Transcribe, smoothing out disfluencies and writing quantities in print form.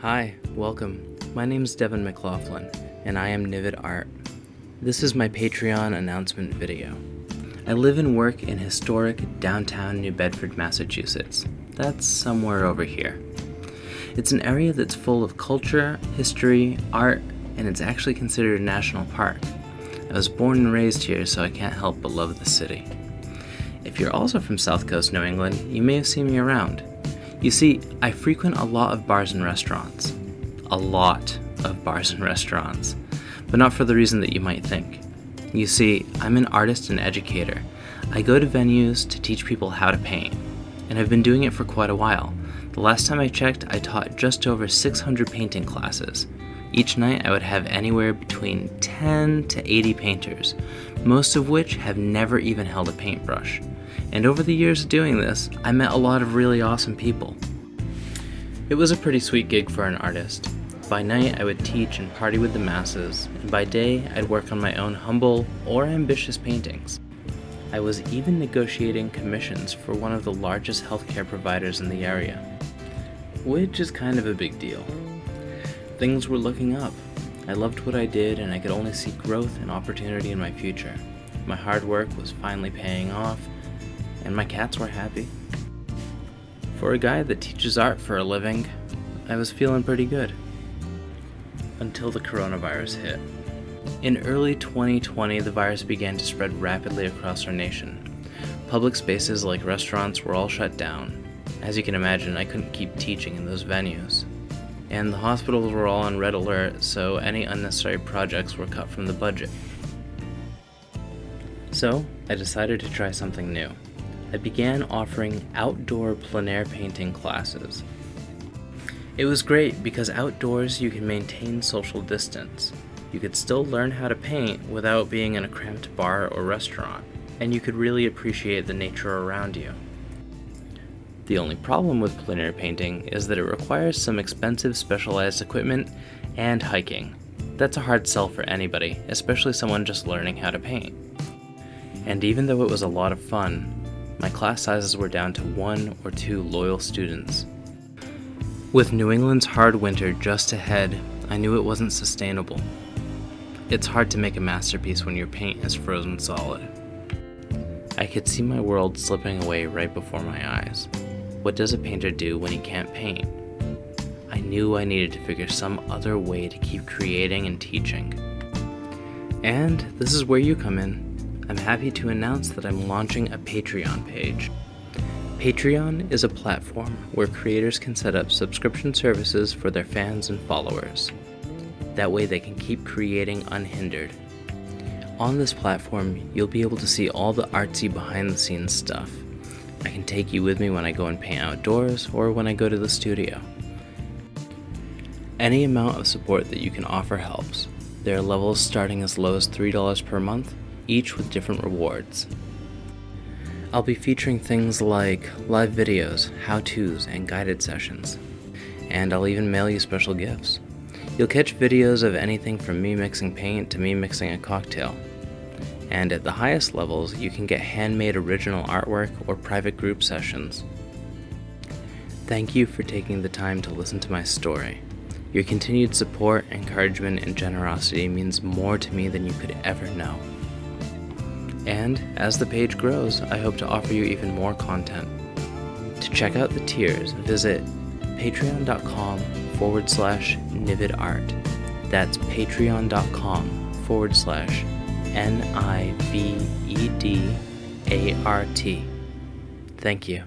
Hi, welcome. My name is Devin McLaughlin, and I am Nived Art. This is my Patreon announcement video. I live and work in historic downtown New Bedford, Massachusetts. That's somewhere over here. It's an area that's full of culture, history, art, and it's actually considered a national park. I was born and raised here, so I can't help but love the city. If you're also from South Coast New England, you may have seen me around. You see, I frequent a lot of bars and restaurants. A lot of bars and restaurants. But not for the reason that you might think. You see, I'm an artist and educator. I go to venues to teach people how to paint, and I've been doing it for quite a while. The last time I checked, I taught just over 600 painting classes. Each night I would have anywhere between 10 to 80 painters, most of which have never even held a paintbrush. And over the years of doing this, I met a lot of really awesome people. It was a pretty sweet gig for an artist. By night I would teach and party with the masses, and by day I'd work on my own humble or ambitious paintings. I was even negotiating commissions for one of the largest healthcare providers in the area, which is kind of a big deal. Things were looking up. I loved what I did, and I could only see growth and opportunity in my future. My hard work was finally paying off, and my cats were happy. For a guy that teaches art for a living, I was feeling pretty good. Until the coronavirus hit. In early 2020, the virus began to spread rapidly across our nation. Public spaces like restaurants were all shut down. As you can imagine, I couldn't keep teaching in those venues. And the hospitals were all on red alert, so any unnecessary projects were cut from the budget. So, I decided to try something new. I began offering outdoor plein air painting classes. It was great because outdoors you can maintain social distance. You could still learn how to paint without being in a cramped bar or restaurant, and you could really appreciate the nature around you. The only problem with plein air painting is that it requires some expensive specialized equipment and hiking. That's a hard sell for anybody, especially someone just learning how to paint. And even though it was a lot of fun, my class sizes were down to 1 or 2 loyal students. With New England's hard winter just ahead, I knew it wasn't sustainable. It's hard to make a masterpiece when your paint is frozen solid. I could see my world slipping away right before my eyes. What does a painter do when he can't paint? I knew I needed to figure some other way to keep creating and teaching. And this is where you come in. I'm happy to announce that I'm launching a Patreon page. Patreon is a platform where creators can set up subscription services for their fans and followers. That way they can keep creating unhindered. On this platform, you'll be able to see all the artsy behind-the-scenes stuff. I can take you with me when I go and paint outdoors or when I go to the studio. Any amount of support that you can offer helps. There are levels starting as low as $3 per month, each with different rewards. I'll be featuring things like live videos, how-tos, and guided sessions. And I'll even mail you special gifts. You'll catch videos of anything from me mixing paint to me mixing a cocktail. And at the highest levels, you can get handmade original artwork or private group sessions. Thank you for taking the time to listen to my story. Your continued support, encouragement, and generosity means more to me than you could ever know. And as the page grows, I hope to offer you even more content. To check out the tiers, visit patreon.com/NivedArt. That's patreon.com/NIVEDART. Thank you.